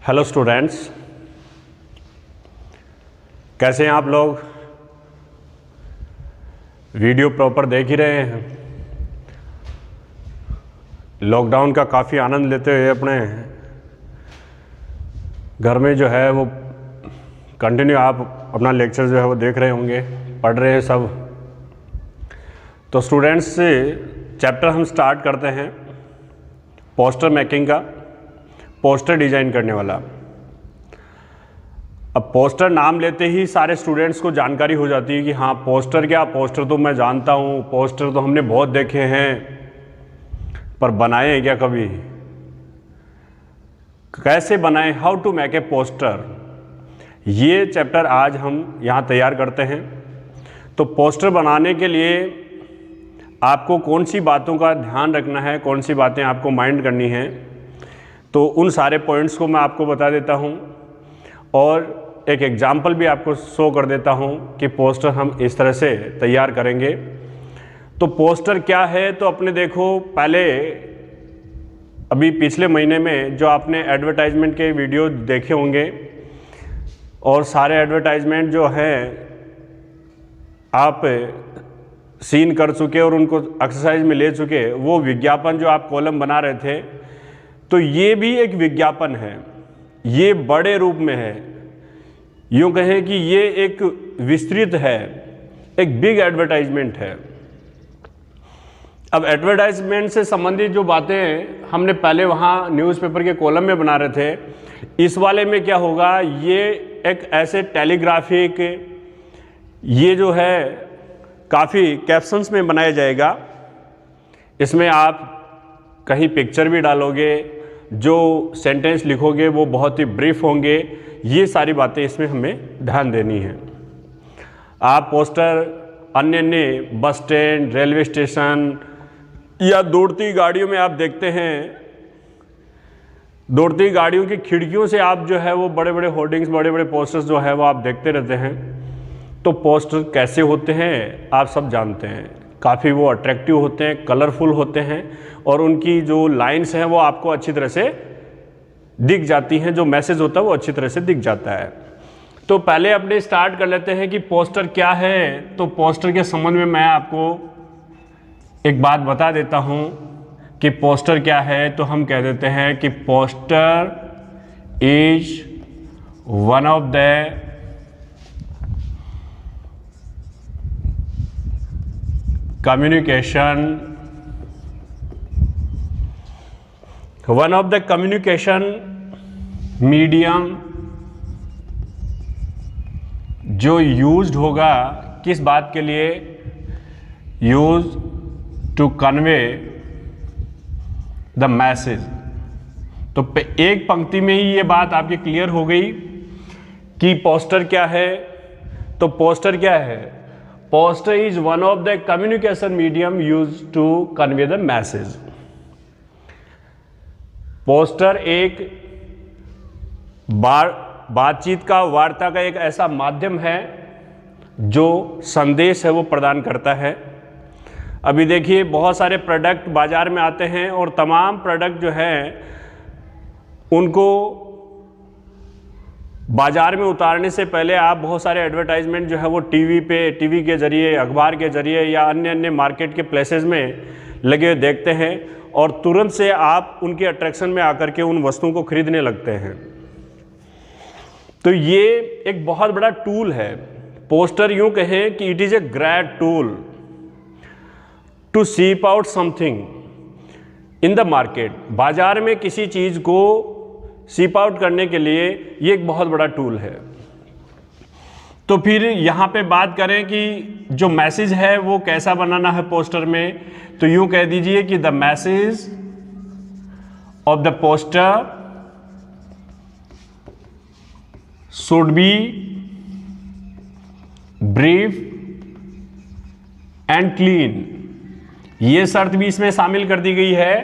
Hello students, कैसे हैं आप लोग? वीडियो प्रॉपर देख ही रहे हैं। लॉकडाउन का काफ़ी आनंद लेते हुए अपने घर में जो है वो कंटिन्यू आप अपना लेक्चर जो है वो देख रहे होंगे, पढ़ रहे हैं सब। तो स्टूडेंट्स से चैप्टर हम स्टार्ट करते हैं पोस्टर मेकिंग का, पोस्टर डिज़ाइन करने वाला। अब पोस्टर नाम लेते ही सारे स्टूडेंट्स को जानकारी हो जाती है कि हाँ पोस्टर क्या, पोस्टर तो मैं जानता हूँ, पोस्टर तो हमने बहुत देखे हैं, पर बनाए हैं क्या कभी? कैसे बनाएं, how to make a poster, ये चैप्टर आज हम यहाँ तैयार करते हैं। तो पोस्टर बनाने के लिए आपको कौन सी बातों का ध्यान रखना है, कौन सी बातें आपको माइंड करनी हैं, तो उन सारे पॉइंट्स को मैं आपको बता देता हूं और एक एग्जाम्पल भी आपको शो कर देता हूं कि पोस्टर हम इस तरह से तैयार करेंगे। तो पोस्टर क्या है, तो अपने देखो पहले अभी पिछले महीने में जो आपने एडवर्टाइजमेंट के वीडियो देखे होंगे और सारे एडवर्टाइजमेंट जो हैं आप सीन कर चुके और उनको एक्सरसाइज में ले चुके, वो विज्ञापन जो आप कॉलम बना रहे थे, तो ये भी एक विज्ञापन है, ये बड़े रूप में है। यूँ कहें कि ये एक विस्तृत है, एक बिग एडवर्टाइजमेंट है। अब एडवर्टाइजमेंट से संबंधित जो बातें हमने पहले वहाँ न्यूज़पेपर के कॉलम में बना रहे थे, इस वाले में क्या होगा, ये एक ऐसे टेलीग्राफिक, ये जो है काफ़ी कैप्शंस में बनाया जाएगा। इसमें आप कहीं पिक्चर भी डालोगे, जो सेंटेंस लिखोगे वो बहुत ही ब्रीफ होंगे। ये सारी बातें इसमें हमें ध्यान देनी है। आप पोस्टर अन्य अन्य बस स्टैंड, रेलवे स्टेशन या दौड़ती गाड़ियों में आप देखते हैं, दौड़ती गाड़ियों की खिड़कियों से आप जो है वो बड़े बड़े होर्डिंग्स, बड़े बड़े पोस्टर्स जो है वो आप देखते रहते हैं। तो पोस्टर कैसे होते हैं आप सब जानते हैं, काफ़ी वो अट्रैक्टिव होते हैं, कलरफुल होते हैं और उनकी जो लाइंस हैं वो आपको अच्छी तरह से दिख जाती हैं, जो मैसेज होता है वो अच्छी तरह से दिख जाता है। तो पहले अपने स्टार्ट कर लेते हैं कि पोस्टर क्या है। तो पोस्टर के संबंध में मैं आपको एक बात बता देता हूं कि पोस्टर क्या है। तो हम कह देते हैं कि poster is one of the one of the communication medium जो यूज्ड होगा किस बात के लिए, use to convey the message. तो एक पंक्ति में ही ये बात आपकी क्लियर हो गई कि पोस्टर क्या है। तो पोस्टर क्या है, poster is one of the communication medium use to convey the message. Poster एक बातचीत का, वार्ता का एक ऐसा माध्यम है जो संदेश है वो प्रदान करता है। अभी देखिए बहुत सारे प्रोडक्ट बाजार में आते हैं और तमाम प्रोडक्ट जो हैं उनको बाजार में उतारने से पहले आप बहुत सारे एडवर्टाइजमेंट जो है वो टीवी के जरिए, अखबार के जरिए या अन्य अन्य मार्केट के प्लेसेस में लगे हुए देखते हैं और तुरंत से आप उनके अट्रैक्शन में आकर के उन वस्तुओं को खरीदने लगते हैं। तो ये एक बहुत बड़ा टूल है। पोस्टर यूं कहें कि it is a great tool to seep out something in the market. बाजार में किसी चीज़ को सीप आउट करने के लिए ये एक बहुत बड़ा टूल है। तो फिर यहाँ पे बात करें कि जो मैसेज है वो कैसा बनाना है पोस्टर में, तो यूं कह दीजिए कि the message of the poster should be brief and clean. ये शर्त भी इसमें शामिल कर दी गई है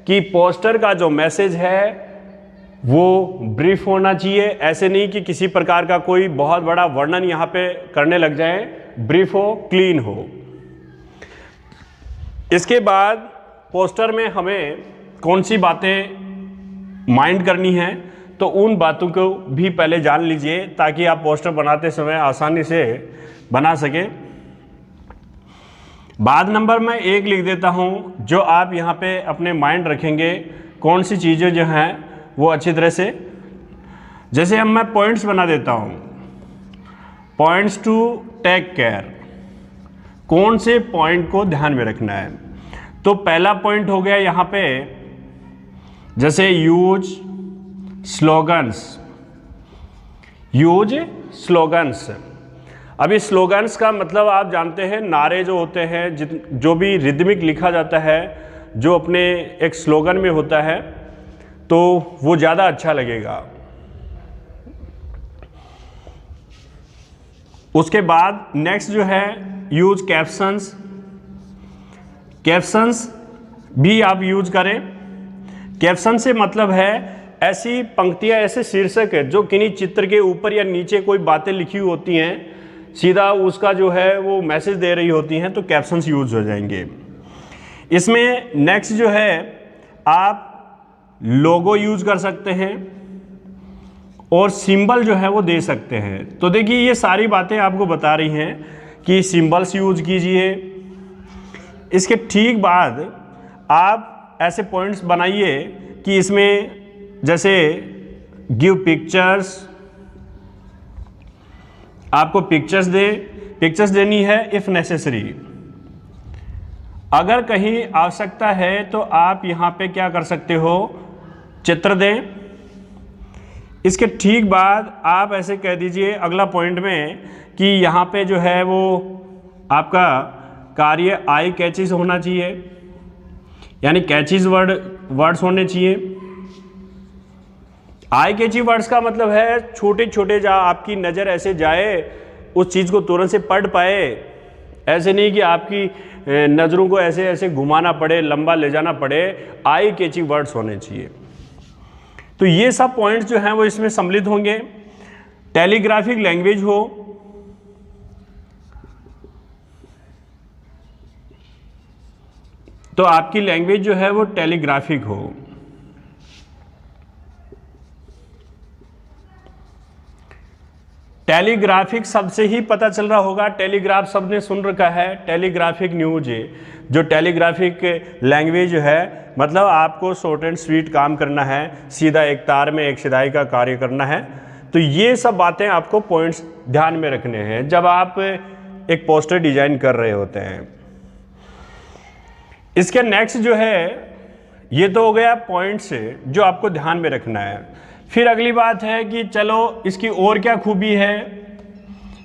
कि पोस्टर का जो मैसेज है वो ब्रीफ होना चाहिए। ऐसे नहीं कि किसी प्रकार का कोई बहुत बड़ा वर्णन यहाँ पे करने लग जाए, ब्रीफ हो, क्लीन हो। इसके बाद पोस्टर में हमें कौन सी बातें माइंड करनी है, तो उन बातों को भी पहले जान लीजिए ताकि आप पोस्टर बनाते समय आसानी से बना सकें। बाद नंबर मैं 1 लिख देता हूँ, जो आप यहाँ पे अपने माइंड रखेंगे कौन सी चीज़ें जो हैं वो अच्छी तरह से, जैसे अब मैं पॉइंट्स बना देता हूँ, पॉइंट्स टू टेक केयर, कौन से पॉइंट को ध्यान में रखना है। तो पहला पॉइंट हो गया यहाँ पे, जैसे यूज स्लोगन्स, यूज स्लोगन्स। अभी स्लोगन्स का मतलब आप जानते हैं, नारे जो होते हैं, जो भी रिदमिक लिखा जाता है, जो अपने एक स्लोगन में होता है, तो वो ज़्यादा अच्छा लगेगा। उसके बाद नेक्स्ट जो है यूज कैप्शंस, कैप्शंस भी आप यूज करें। कैप्शन से मतलब है ऐसी पंक्तियां, ऐसे शीर्षक है जो किन्हीं चित्र के ऊपर या नीचे कोई बातें लिखी होती हैं, सीधा उसका जो है वो मैसेज दे रही होती हैं, तो कैप्शंस यूज हो जाएंगे। इसमें नेक्स्ट जो है आप लोगो यूज कर सकते हैं और सिंबल जो है वो दे सकते हैं। तो देखिए ये सारी बातें आपको बता रही हैं कि सिंबल्स यूज कीजिए। इसके ठीक बाद आप ऐसे पॉइंट्स बनाइए कि इसमें जैसे गिव पिक्चर्स, आपको पिक्चर्स देनी है इफ नेसेसरी। अगर कहीं आवश्यकता है तो आप यहाँ पे क्या कर सकते हो, चित्र दें। इसके ठीक बाद आप ऐसे कह दीजिए अगला पॉइंट में कि यहाँ पे जो है वो आपका कार्य आई कैचीज होना चाहिए, यानी कैचीज वर्ड्स होने चाहिए। आई कैची वर्ड्स का मतलब है छोटे छोटे, जहाँ आपकी नज़र ऐसे जाए उस चीज़ को तुरंत से पढ़ पाए, ऐसे नहीं कि आपकी नज़रों को ऐसे ऐसे घुमाना पड़े, लंबा ले जाना पड़े। आई कैची वर्ड्स होने चाहिए। तो ये सब पॉइंट्स जो हैं वो इसमें सम्मिलित होंगे। टेलीग्राफिक लैंग्वेज हो, तो आपकी लैंग्वेज जो है वो टेलीग्राफिक हो। टेलीग्राफिक सबसे ही पता चल रहा होगा, टेलीग्राफ सबने सुन रखा है। टेलीग्राफिक न्यूज है, जो टेलीग्राफिक लैंग्वेज है, मतलब आपको शॉर्ट एंड स्वीट काम करना है, सीधा एक तार में एक सिधाई का कार्य करना है। तो ये सब बातें आपको पॉइंट्स ध्यान में रखने हैं जब आप एक पोस्टर डिजाइन कर रहे होते हैं। इसके नेक्स्ट जो है, ये तो हो गया पॉइंट्स जो आपको ध्यान में रखना है। फिर अगली बात है कि चलो इसकी और क्या खूबी है,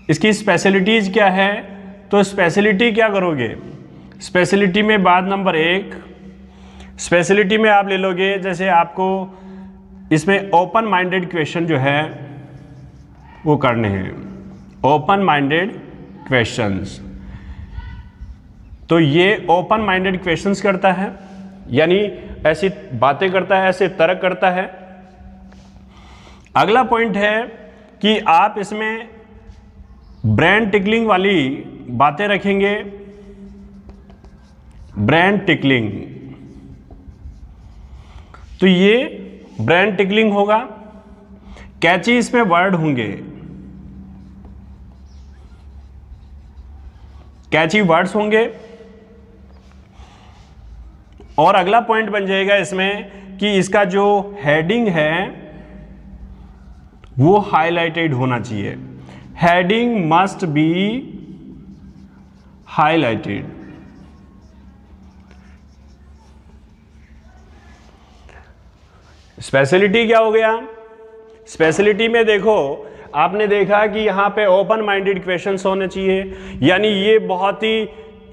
इसकी स्पेशलिटीज़ क्या है। तो स्पेशलिटी क्या करोगे, स्पेशलिटी में बात नंबर 1, स्पेशलिटी में आप ले लोगे, जैसे आपको इसमें ओपन माइंडेड क्वेश्चन जो है वो करने हैं, ओपन माइंडेड क्वेश्चंस। तो ये ओपन माइंडेड क्वेश्चंस करता है, यानी ऐसी बातें करता है, ऐसे तर्क करता है। अगला पॉइंट है कि आप इसमें ब्रेन टिकलिंग वाली बातें रखेंगे, ब्रेन टिकलिंग। तो ये ब्रेन टिकलिंग होगा। कैची इसमें वर्ड होंगे, कैची वर्ड्स होंगे। और अगला पॉइंट बन जाएगा इसमें कि इसका जो हेडिंग है वो हाईलाइटेड होना चाहिए। Heading must be highlighted. Speciality क्या हो गया, स्पेशलिटी में देखो आपने देखा कि यहां पे ओपन माइंडेड क्वेश्चंस होने चाहिए, यानी ये बहुत ही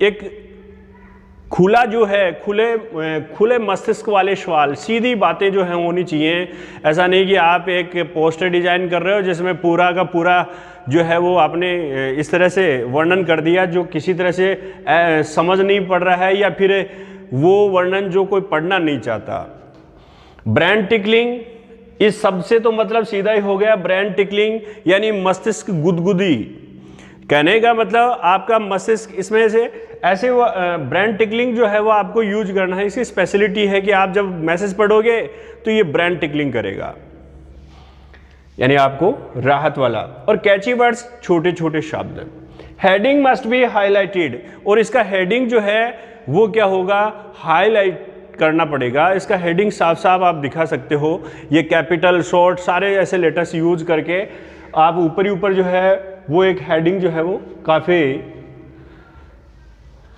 एक खुला जो है, खुले मस्तिष्क वाले सवाल, सीधी बातें जो हैं होनी चाहिए। ऐसा नहीं कि आप एक पोस्टर डिजाइन कर रहे हो जिसमें पूरा का पूरा जो है वो आपने इस तरह से वर्णन कर दिया जो किसी तरह से समझ नहीं पड़ रहा है, या फिर वो वर्णन जो कोई पढ़ना नहीं चाहता। ब्रेन टिकलिंग, इस सबसे तो मतलब सीधा ही हो गया ब्रेन टिकलिंग, यानी मस्तिष्क गुदगुदी। कहने का मतलब आपका मस्तिष्क इसमें से ऐसे वो ब्रेन टिकलिंग जो है वो आपको यूज करना है। इसकी स्पेशलिटी है कि आप जब मैसेज पढ़ोगे तो ये ब्रेन टिकलिंग करेगा। यानी आपको राहत वाला। और कैची वर्ड्स छोटे छोटे शब्द। हेडिंग मस्ट बी हाईलाइटेड, और इसका हेडिंग जो है वो क्या होगा, हाईलाइट करना पड़ेगा। इसका हेडिंग साफ साफ आप दिखा सकते हो, ये कैपिटल शॉर्ट सारे ऐसे लेटर्स यूज करके आप ऊपर ही ऊपर जो है वो एक हेडिंग जो है वो काफ़ी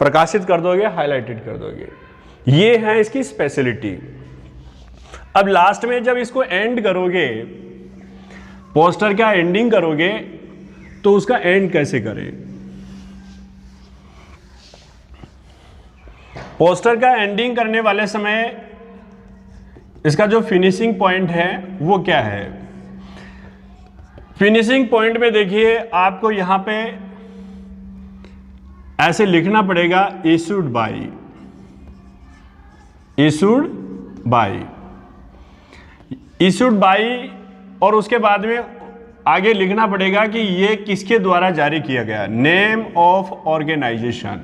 प्रकाशित कर दोगे, हाईलाइटेड कर दोगे। ये है इसकी स्पेशलिटी। अब लास्ट में जब इसको एंड करोगे, पोस्टर का एंडिंग करोगे, तो उसका एंड कैसे करें। पोस्टर का एंडिंग करने वाले समय इसका जो फिनिशिंग पॉइंट है वो क्या है। फिनिशिंग पॉइंट में देखिए आपको यहां पे ऐसे लिखना पड़ेगा issued by, issued by, issued by, और उसके बाद में आगे लिखना पड़ेगा कि ये किसके द्वारा जारी किया गया, name of organisation,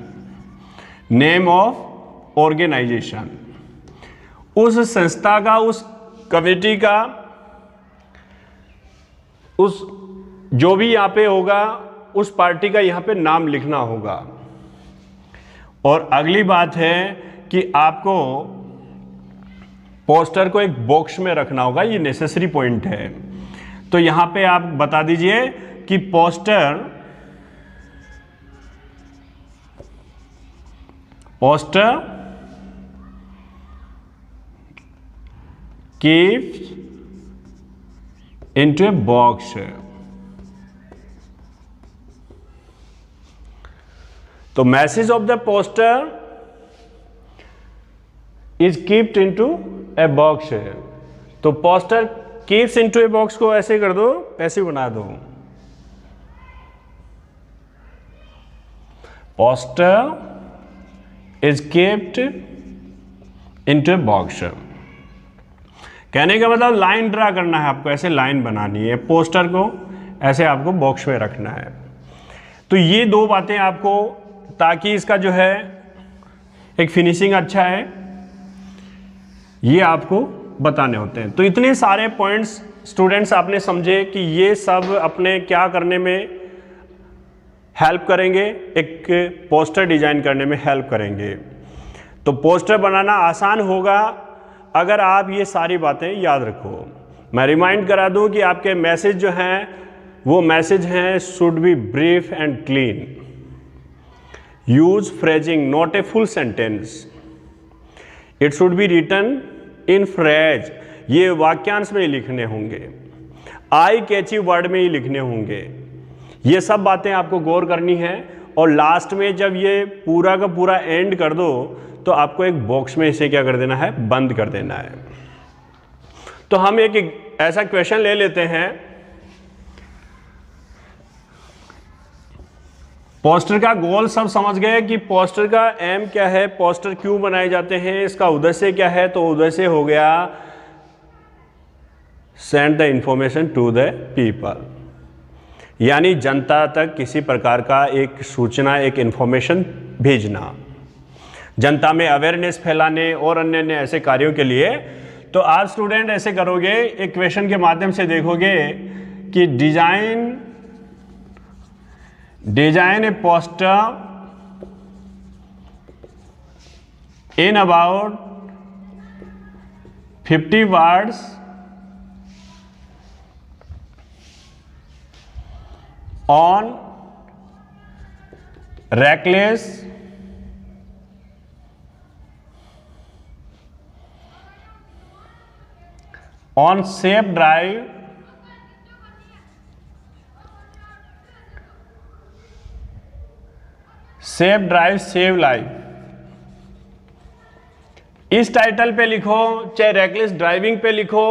name of organisation, उस संस्था का, उस कमेटी का, उस जो भी यहाँ पे होगा उस पार्टी का यहाँ पे नाम लिखना होगा। और अगली बात है कि आपको पोस्टर को एक बॉक्स में रखना होगा, ये नेसेसरी पॉइंट है। तो यहाँ पे आप बता दीजिए कि poster keeps into a box. तो message of the poster is keeped into a box है। तो poster keeps into a box को ऐसे कर दो, ऐसे बना दो, poster is keeped into a box. कहने का मतलब लाइन ड्रा करना है आपको, ऐसे लाइन बनानी है, पोस्टर को ऐसे आपको बॉक्स में रखना है। तो ये दो बातें आपको, ताकि इसका जो है एक फिनिशिंग अच्छा है, ये आपको बताने होते हैं। तो इतने सारे पॉइंट्स स्टूडेंट्स आपने समझे कि ये सब अपने क्या करने में हेल्प करेंगे, एक पोस्टर डिजाइन करने में हेल्प करेंगे। तो पोस्टर बनाना आसान होगा अगर आप ये सारी बातें याद रखो। मैं रिमाइंड करा दूं कि आपके मैसेज जो हैं वो मैसेज हैं should be brief and clean, use phrasing not a full sentence, it should be written in phrase, ये वाक्यांश में ही लिखने होंगे, आई कैची वर्ड में ही लिखने होंगे। ये सब बातें आपको गौर करनी है। और लास्ट में जब ये पूरा का पूरा एंड कर दो तो आपको एक बॉक्स में इसे क्या कर देना है, बंद कर देना है। तो हम एक ऐसा क्वेश्चन ले लेते हैं। पोस्टर का गोल सब समझ गए कि पोस्टर का एम क्या है, पोस्टर क्यों बनाए जाते हैं, इसका उद्देश्य क्या है। तो उद्देश्य हो गया send the information to the people, यानी जनता तक किसी प्रकार का एक सूचना, एक इंफॉर्मेशन भेजना, जनता में अवेयरनेस फैलाने और अन्य अन्य ऐसे कार्यों के लिए। तो आज स्टूडेंट ऐसे करोगे, एक क्वेश्चन के माध्यम से देखोगे कि design A poster in about 50 words on reckless on safe drive save life. इस टाइटल पे लिखो, चाहे रेकलेस ड्राइविंग पे लिखो,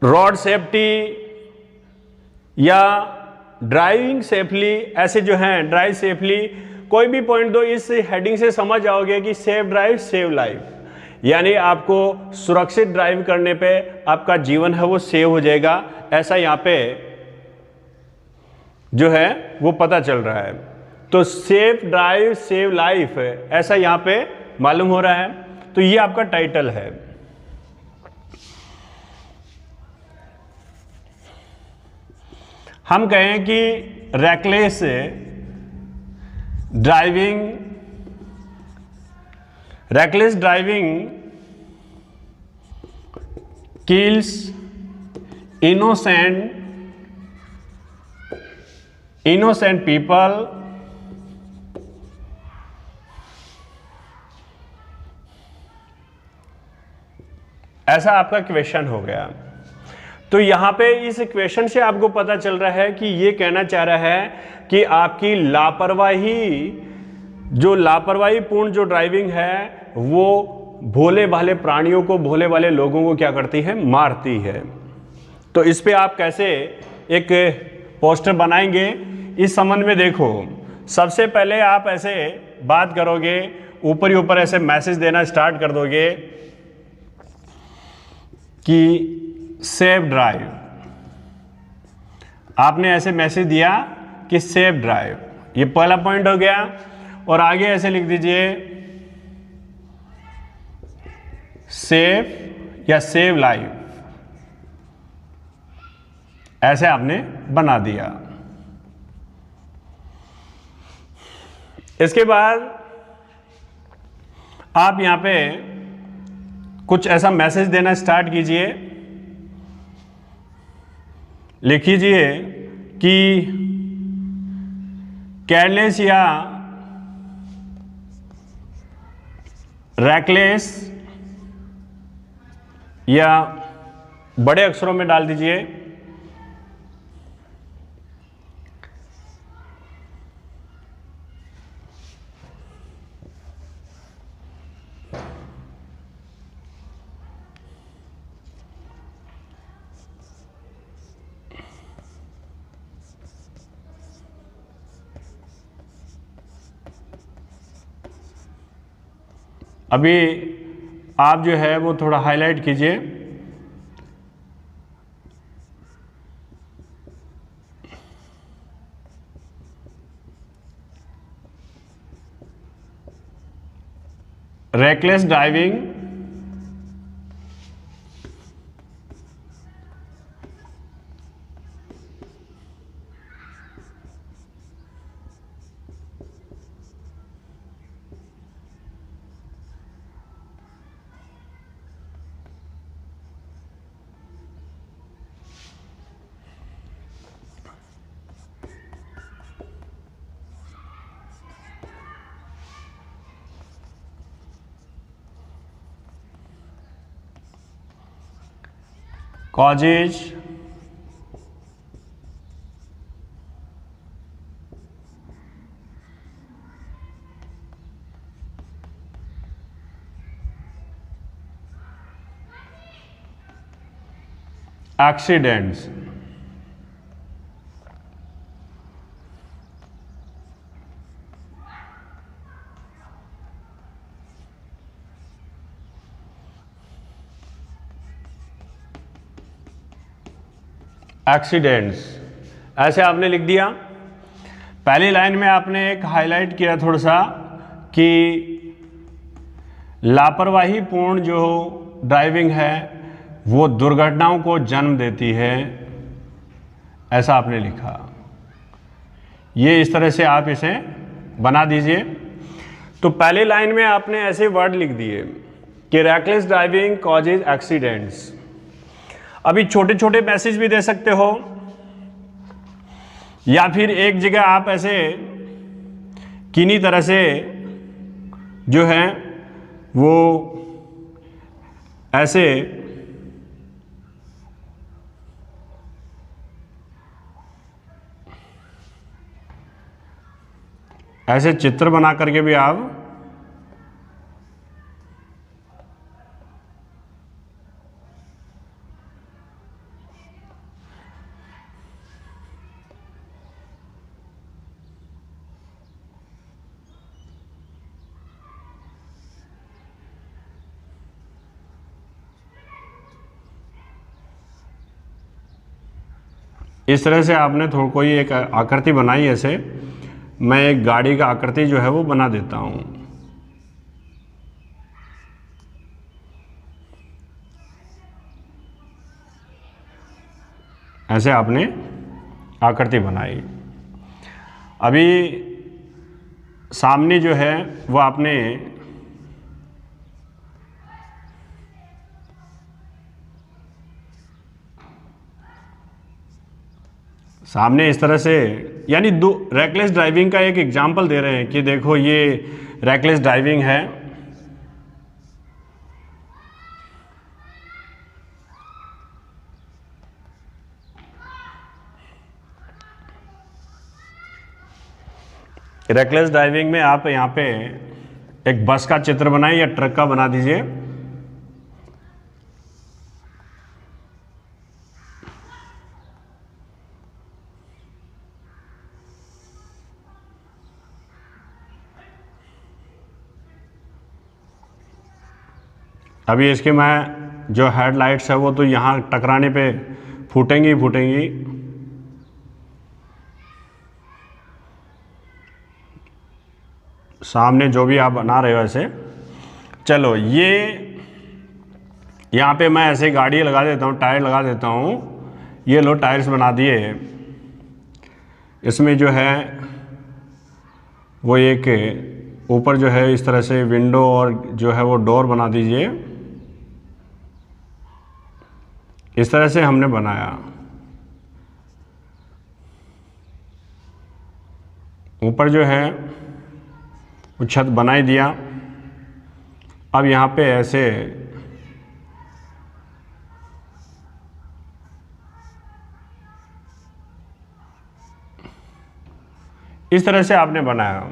रोड सेफ्टी या ड्राइविंग सेफली, ऐसे जो हैं ड्राइव सेफली, कोई भी पॉइंट दो, इस हेडिंग से समझ जाओगे कि सेफ ड्राइव सेव लाइफ, यानी आपको सुरक्षित ड्राइव करने पे आपका जीवन है वो सेव हो जाएगा, ऐसा यहाँ पे जो है वो पता चल रहा है। तो सेफ ड्राइव सेव लाइफ ऐसा यहाँ पे मालूम हो रहा है। तो ये आपका टाइटल है। हम कहें कि reckless driving kills innocent people ऐसा आपका क्वेश्चन हो गया। तो यहां पे इस क्वेश्चन से आपको पता चल रहा है कि ये कहना चाह रहा है कि आपकी लापरवाही पूर्ण जो ड्राइविंग है वो भोले भाले प्राणियों को, भोले भाले लोगों को क्या करती है, मारती है। तो इस पे आप कैसे एक पोस्टर बनाएंगे इस संबंध में देखो, सबसे पहले आप ऐसे बात करोगे, ऊपर ही ऊपर ऐसे मैसेज देना स्टार्ट कर दोगे कि सेफ ड्राइव। आपने ऐसे मैसेज दिया कि सेफ ड्राइव, ये पहला पॉइंट हो गया। और आगे ऐसे लिख दीजिए सेफ या सेव लाइफ, ऐसे आपने बना दिया। इसके बाद आप यहां पे कुछ ऐसा मैसेज देना स्टार्ट कीजिए, लिखिए कि केयरलेस या रैकलेस, या बड़े अक्षरों में डाल दीजिए अभी आप जो है वो थोड़ा हाईलाइट कीजिए। Reckless driving causes accidents। Accidents ऐसे आपने लिख दिया। पहली लाइन में आपने एक हाईलाइट किया थोड़ा सा कि लापरवाही पूर्ण जो ड्राइविंग है वो दुर्घटनाओं को जन्म देती है, ऐसा आपने लिखा। ये इस तरह से आप इसे बना दीजिए। तो पहली लाइन में आपने ऐसे वर्ड लिख दिए कि रैकलेस ड्राइविंग कॉजेज एक्सीडेंट्स। अभी छोटे छोटे मैसेज भी दे सकते हो, या फिर एक जगह आप ऐसे किन्हीं तरह से जो है वो ऐसे चित्र बना करके भी आप इस तरह से आपने थोड़ा कोई एक आकृति बनाई। ऐसे मैं एक गाड़ी का आकृति जो है वो बना देता हूं। ऐसे आपने आकृति बनाई। अभी सामने जो है वो आपने सामने इस तरह से, यानी दो रैकलेस ड्राइविंग का एक एग्जाम्पल दे रहे हैं कि देखो ये रैकलेस ड्राइविंग है। रैकलेस ड्राइविंग में आप यहाँ पे एक बस का चित्र बनाए या ट्रक का बना दीजिए। अभी इसके मैं जो हेडलाइट्स है वो तो यहाँ टकराने पे फूटेंगी ही फूटेंगी। सामने जो भी आप बना रहे हो ऐसे। चलो ये यहाँ पे मैं ऐसे गाड़ी लगा देता हूँ, टायर लगा देता हूँ। ये लो टायर्स बना दिए। इसमें जो है वो एक ऊपर जो है इस तरह से विंडो और जो है वो डोर बना दीजिए। इस तरह से हमने बनाया। ऊपर जो है वो छत बना ही दिया। अब यहाँ पे ऐसे इस तरह से आपने बनाया।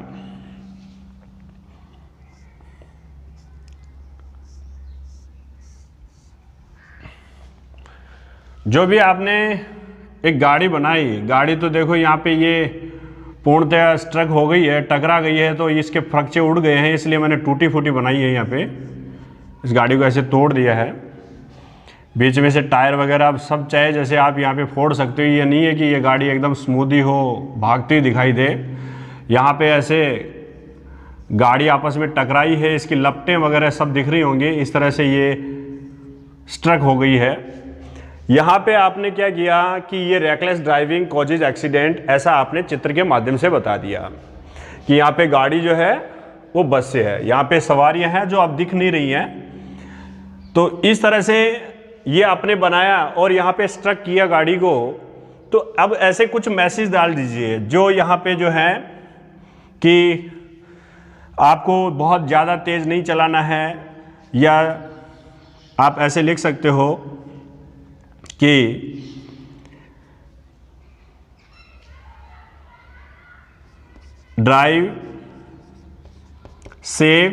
जो भी आपने एक गाड़ी बनाई, गाड़ी तो देखो यहाँ पे ये पूर्णतः स्ट्रक हो गई है, टकरा गई है, तो इसके फ्रक्चे उड़ गए हैं, इसलिए मैंने टूटी फूटी बनाई है। यहाँ पे इस गाड़ी को ऐसे तोड़ दिया है। बीच में से टायर वगैरह आप सब चाहे जैसे आप यहाँ पे फोड़ सकते हो। ये नहीं है कि ये गाड़ी एकदम स्मूदी हो, भागती हुई दिखाई दे। यहाँ पे ऐसे गाड़ी आपस में टकराई है, इसकी लपटें वगैरह सब दिख रही होंगी। इस तरह से ये स्ट्रक हो गई है। यहाँ पे आपने क्या किया कि ये रैकलेस ड्राइविंग कॉजेज एक्सीडेंट, ऐसा आपने चित्र के माध्यम से बता दिया कि यहाँ पे गाड़ी जो है वो बस से है, यहाँ पे सवारियाँ हैं जो अब दिख नहीं रही हैं। तो इस तरह से ये आपने बनाया और यहाँ पे स्ट्रक किया गाड़ी को। तो अब ऐसे कुछ मैसेज डाल दीजिए जो यहाँ पे जो है कि आपको बहुत ज़्यादा तेज़ नहीं चलाना है, या आप ऐसे लिख सकते हो कि drive safe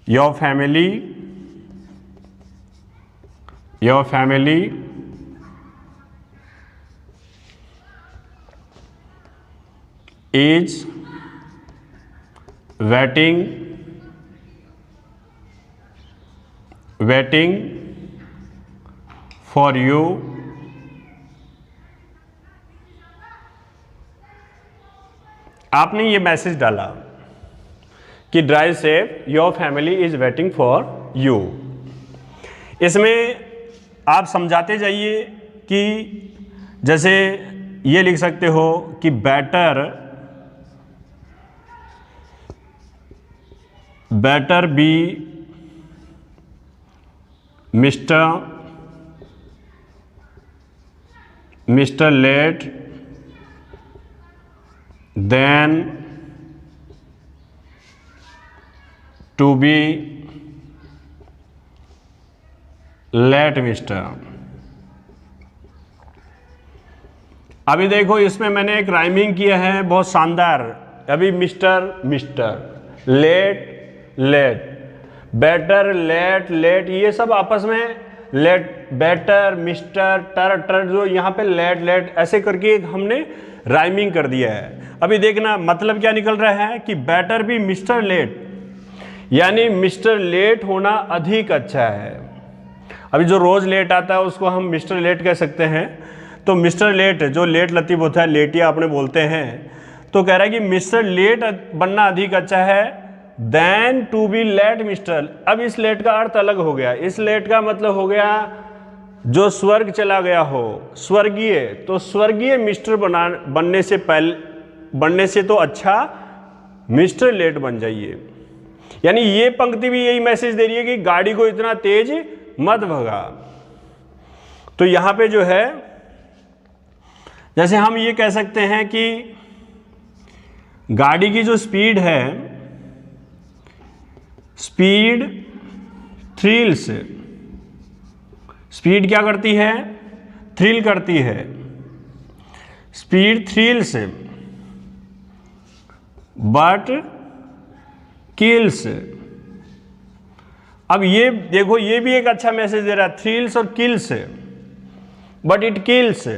your family is waiting for you आपने ये मैसेज डाला कि drive safe your family is waiting for you. इसमें आप समझाते जाइए कि जैसे ये लिख सकते हो कि better be Mr. late than to be late Mr. अभी देखो इसमें मैंने एक राइमिंग किया है बहुत शानदार। अभी मिस्टर लेट बेटर लेट ये सब आपस में लेट बेटर मिस्टर टर जो यहाँ पे लेट ऐसे करके हमने राइमिंग कर दिया है। अभी देखना मतलब क्या निकल रहा है कि बेटर भी मिस्टर लेट, यानी मिस्टर लेट होना अधिक अच्छा है। अभी जो रोज लेट आता है उसको हम मिस्टर लेट कह सकते हैं। तो मिस्टर लेट जो लेट लतीफ होता है, लेटिया अपने बोलते हैं, तो कह रहा है कि मिस्टर लेट बनना अधिक अच्छा है than to be late mister. अब इस लेट का अर्थ अलग हो गया। इस लेट का मतलब हो गया जो स्वर्ग चला गया हो, स्वर्गीय, तो स्वर्गीय मिस्टर बनने से तो अच्छा मिस्टर लेट बन जाइए। यानी ये पंक्ति भी यही मैसेज दे रही है कि गाड़ी को इतना तेज मत भगा। तो यहां पे जो है, जैसे हम ये कह सकते हैं कि गाड़ी की जो स्पीड है, स्पीड थ्रिल्स, स्पीड क्या करती है, थ्रिल करती है, स्पीड थ्रिल्स बट किल्स। अब ये देखो, ये भी एक अच्छा मैसेज दे रहा है, थ्रिल्स और kills, but it kills,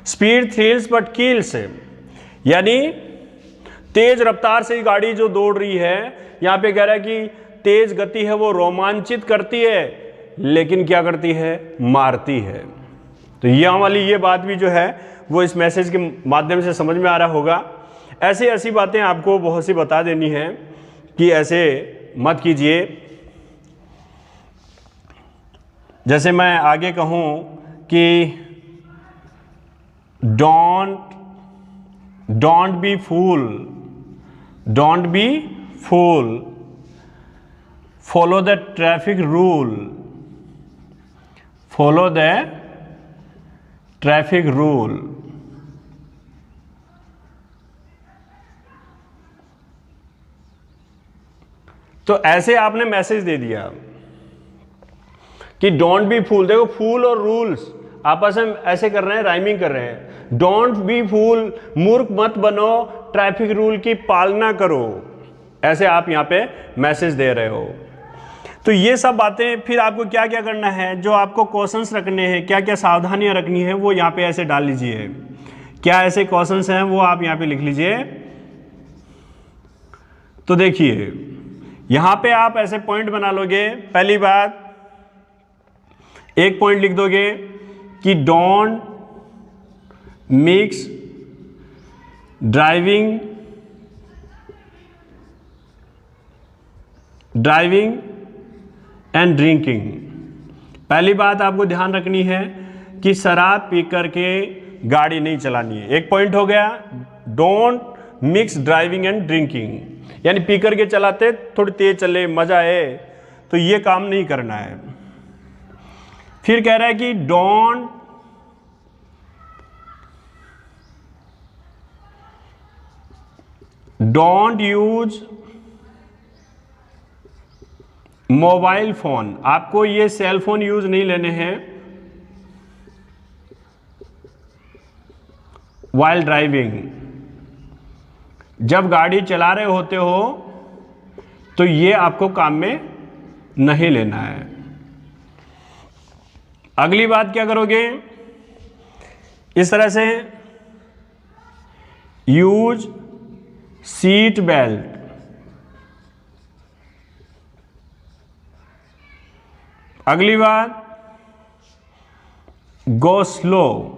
speed thrills but kills, यानी तेज रफ्तार से गाड़ी जो दौड़ रही है, यहां पे कह रहा है कि तेज गति है वो रोमांचित करती है, लेकिन क्या करती है, मारती है। तो यह वाली ये बात भी जो है वो इस मैसेज के माध्यम से समझ में आ रहा होगा। ऐसे ऐसी बातें आपको बहुत सी बता देनी है कि ऐसे मत कीजिए। जैसे मैं आगे कहूं कि don't be fool, don't be fool, follow the traffic rule, follow the traffic rule. तो ऐसे आपने मैसेज दे दिया कि डोंट बी फूल। देखो, फूल और रूल्स आपस में ऐसे कर रहे हैं, राइमिंग कर रहे हैं। डोंट बी फूल, मूर्ख मत बनो, ट्रैफिक रूल की पालना करो, ऐसे आप यहां पे मैसेज दे रहे हो। तो ये सब बातें फिर आपको क्या क्या करना है, जो आपको क्वेश्चंस रखने हैं, क्या क्या सावधानियां रखनी है, वो यहां पे ऐसे डाल लीजिए। क्या ऐसे क्वेश्चंस हैं वो आप यहां पे लिख लीजिए। तो देखिए, यहां पे आप ऐसे पॉइंट बना लोगे। पहली बात, एक पॉइंट लिख दोगे कि don't mix driving and drinking. पहली बात आपको ध्यान रखनी है कि शराब पी करके गाड़ी नहीं चलानी है। एक पॉइंट हो गया, don't mix driving and drinking, यानी पी करके चलाते थोड़ी तेज चले, मजा आए, तो ये काम नहीं करना है। फिर कह रहा है कि डोंट यूज मोबाइल फोन, आपको ये सेल फोन यूज नहीं लेने हैं वाइल ड्राइविंग। जब गाड़ी चला रहे होते हो तो ये आपको काम में नहीं लेना है। अगली बात क्या करोगे, इस तरह से यूज सीट बेल्ट, अगली बात गो स्लो,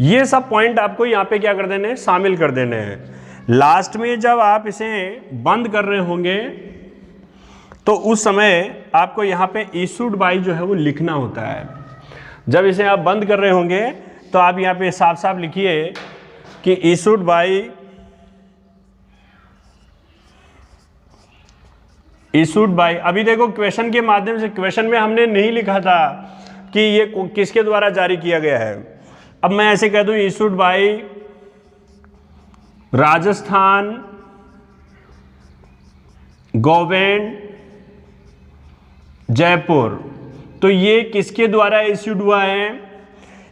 ये सब पॉइंट आपको यहां पे क्या कर देने हैं, शामिल कर देने हैं। लास्ट में जब आप इसे बंद कर रहे होंगे तो उस समय आपको यहां पे इशूड बाय जो है वो लिखना होता है। जब इसे आप बंद कर रहे होंगे तो आप यहां पे साफ साफ लिखिए कि इशूड बाय, इशूड बाय। अभी देखो क्वेश्चन के माध्यम से, क्वेश्चन में हमने नहीं लिखा था कि ये किसके द्वारा जारी किया गया है। अब मैं ऐसे कह दूं, issued by Rajasthan government Jaipur, तो ये किसके द्वारा इश्यूड हुआ है,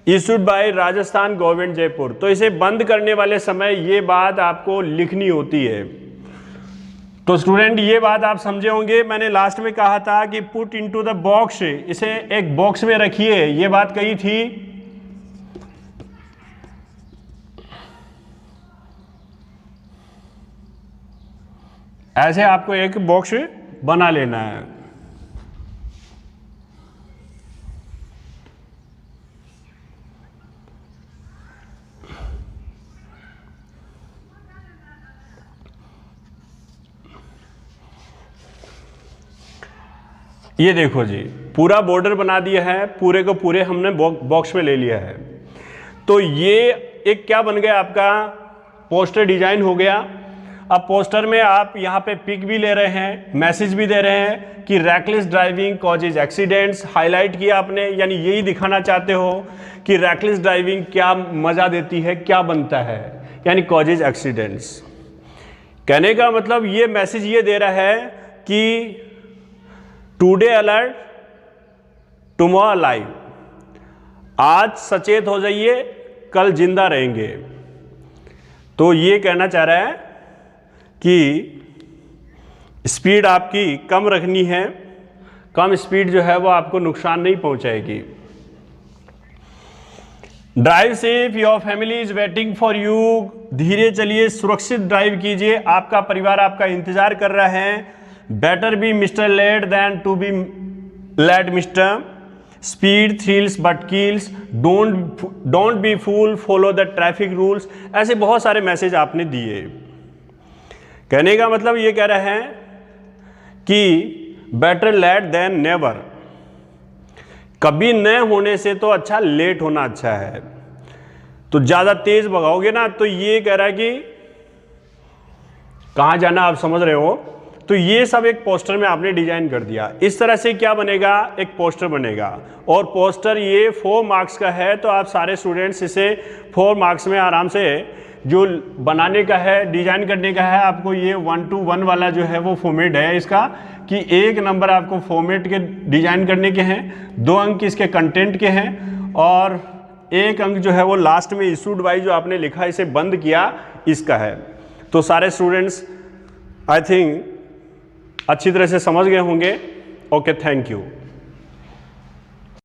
issued by Rajasthan government Jaipur. तो इसे बंद करने वाले समय ये बात आपको लिखनी होती है। तो स्टूडेंट ये बात आप समझे होंगे, मैंने लास्ट में कहा था कि पुट इनटू द बॉक्स, इसे एक बॉक्स में रखिए, ये बात कही थी। ऐसे आपको एक बॉक्स बना लेना है। ये देखो जी, पूरा बॉर्डर बना दिया है, पूरे को पूरे हमने बॉक्स में ले लिया है। तो ये एक क्या बन गया, आपका पोस्टर डिजाइन हो गया। अब पोस्टर में आप यहाँ पे पिक भी ले रहे हैं, मैसेज भी दे रहे हैं कि reckless driving causes accidents, highlight किया आपने, यानी यही दिखाना चाहते हो कि रैकलेस ड्राइविंग क्या मजा देती है, क्या बनता है, यानी कॉजेज एक्सीडेंट्स। कहने का मतलब ये मैसेज ये दे रहा है कि टुडे अलर्ट टुमारो अलाइव, आज सचेत हो जाइए, कल जिंदा रहेंगे। तो ये कहना चाह रहा है कि स्पीड आपकी कम रखनी है, कम स्पीड जो है वो आपको नुकसान नहीं पहुंचाएगी। Drive safe, your family is waiting for you, धीरे चलिए, सुरक्षित ड्राइव कीजिए, आपका परिवार आपका इंतजार कर रहा है। Better be mister late than to be late mister, speed thrills but kills, don't be fool, follow the traffic rules. ऐसे बहुत सारे मैसेज आपने दिए। कहने का मतलब ये कह रहे हैं कि बेटर लेट देन नेवर, कभी न होने से तो अच्छा लेट होना अच्छा है। तो ज़्यादा तेज भगाओगे ना, तो ये कह रहा है कि कहाँ जाना आप समझ रहे हो। तो ये सब एक पोस्टर में आपने डिजाइन कर दिया। इस तरह से क्या बनेगा, एक पोस्टर बनेगा। और पोस्टर ये 4 मार्क्स का है, तो आप सारे स्टूडेंट्स इसे 4 मार्क्स में आराम से जो बनाने का है, डिजाइन करने का है, आपको ये 1 to 1 वाला जो है वो फॉर्मेट है इसका, कि 1 नंबर आपको फॉर्मेट के डिजाइन करने के हैं, 2 अंक इसके कंटेंट के हैं, और 1 अंक जो है वो लास्ट में इशूड बाई जो आपने लिखा, इसे बंद किया, इसका है। तो सारे स्टूडेंट्स आई थिंक अच्छी तरह से समझ गए होंगे। Okay, thank you.